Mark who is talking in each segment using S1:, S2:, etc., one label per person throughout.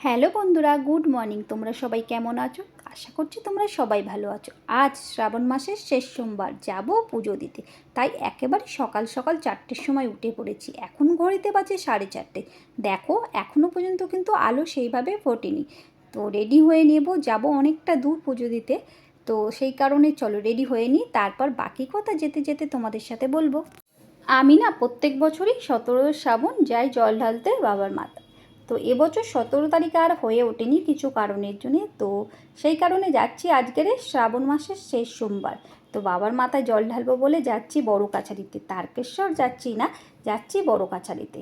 S1: Hello বন্ধুরা, good morning. তোমরা সবাই কেমন আছো? আশা করছি তোমরা সবাই ভালো আছো। আজ শ্রাবণ মাসের শেষ সোমবার, যাব পুজো দিতে। তাই একেবারে সকাল সকাল 4টের সময় উঠে পড়েছি। এখন ঘড়িতে বাজে 4:30। দেখো, এখনও পর্যন্ত কিন্তু আলো সেইভাবে ফোটেনি। তো রেডি হয়ে নেব, যাব অনেকটা দূর পুজো দিতে। তো সেই কারণে চলো রেডি হয়ে নিই, তারপর বাকি কথা যেতে যেতে তোমাদের সাথে বলবো। আমি না প্রত্যেক বছরই 17 শ্রাবণ যাই জল ঢালতে বাবার মাথায়। তো এবছর 17 তারিখে আর হয়ে ওঠেনি কিছু কারণের জন্যে। তো সেই কারণে যাচ্ছি আজকের শ্রাবণ মাসের শেষ সোমবার। তো বাবার মাথায় জল ঢালবো বলে যাচ্ছি বড় কাছারিতে। তারকেশ্বর যাচ্ছি না, যাচ্ছি বড় কাছারিতে।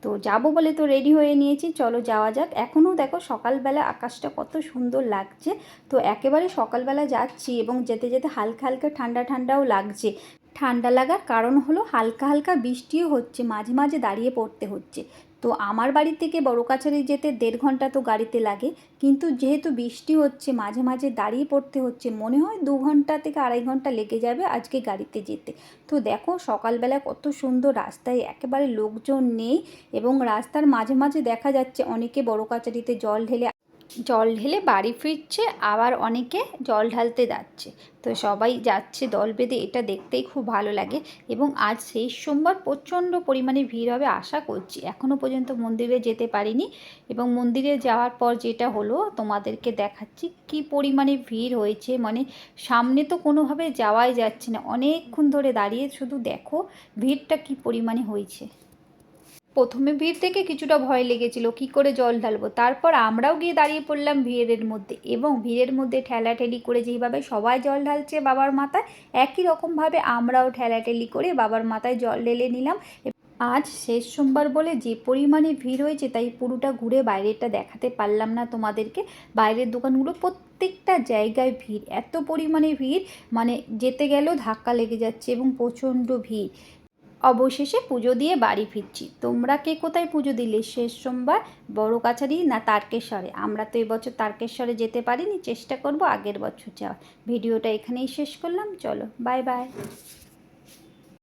S1: তো যাব বলে তো রেডি হয়ে নিয়েছি, চলো যাওয়া যাক। এখনও দেখো সকালবেলা আকাশটা কত সুন্দর লাগছে। তো একেবারে সকালবেলা যাচ্ছি এবং যেতে যেতে হালকা হালকা ঠান্ডা ঠান্ডাও লাগছে। ঠান্ডা লাগার কারণ হলো হালকা হালকা বৃষ্টিও হচ্ছে, মাঝে মাঝে দাঁড়িয়ে পড়তে হচ্ছে। তো আমার বাড়ি থেকে বড় কাছারি যেতে 1.5 ঘন্টা তো গাড়িতে লাগে, কিন্তু যেহেতু বৃষ্টি হচ্ছে মাঝে মাঝে দাঁড়িয়ে পড়তে হচ্ছে, মনে হয় 2 ঘন্টা থেকে 2.5 ঘন্টা লেগে যাবে আজকে গাড়িতে যেতে। তো দেখো সকালবেলা কত সুন্দর, রাস্তায় একেবারে লোকজন নেই এবং রাস্তার মাঝে মাঝে দেখা যাচ্ছে অনেকে বড় কাছারিতে জল ঢেলে বাড়ি ফিরছে, আবার অনেকে জল ঢালতে যাচ্ছে। তো সবাই যাচ্ছে দল বেঁধে, এটা দেখতেই খুব ভালো লাগে। এবং আজ শেষ সোমবার প্রচণ্ড পরিমাণে ভিড় হবে আশা করছি। এখনও পর্যন্ত মন্দিরে যেতে পারিনি এবং মন্দিরে যাওয়ার পর যেটা হলো তোমাদেরকে দেখাচ্ছি কি পরিমাণে ভিড় হয়েছে। মানে সামনে তো কোনোভাবে যাওয়াই যাচ্ছে না, অনেকক্ষণ ধরে দাঁড়িয়ে শুধু দেখো ভিড়টা কি পরিমাণে হয়েছে। প্রথমে ভিড় থেকে কিছুটা ভয় লেগেছিল, কি করে জল ঢালবো। তারপর আমরাও গিয়ে দাঁড়িয়ে পড়লাম ভিড়ের মধ্যে, এবং ভিড়ের মধ্যে ঠেলাঠেলি করে যেইভাবে সবাই জল ঢালছে বাবার মাথায়, একই রকমভাবে আমরাও ঠেলাঠেলি করে বাবার মাথায় জল ঢেলে নিলাম। আজ শেষ সোমবার বলে যে পরিমাণে ভিড় হয়েছে তাই পুরোটা ঘুরে বাইরেটা দেখাতে পারলাম না তোমাদেরকে। বাইরের দোকানগুলো প্রত্যেকটা জায়গায় ভিড়, এত পরিমাণে ভিড় মানে যেতে গেলেও ধাক্কা লেগে যাচ্ছে এবং প্রচণ্ড ভিড়। অবশেষে পুজো দিয়ে বাড়ি ফিরছি। তোমরা কে কোথায় পুজো দিলে শেষ সোমবার? বড় কাছারি না তারকেশ্বরে? আমরা তো এবছর তারকেশ্বরে যেতে পারিনি, চেষ্টা করব আগের বছর যাওয়ার। ভিডিওটা এখানেই শেষ করলাম, চলো বাই বাই।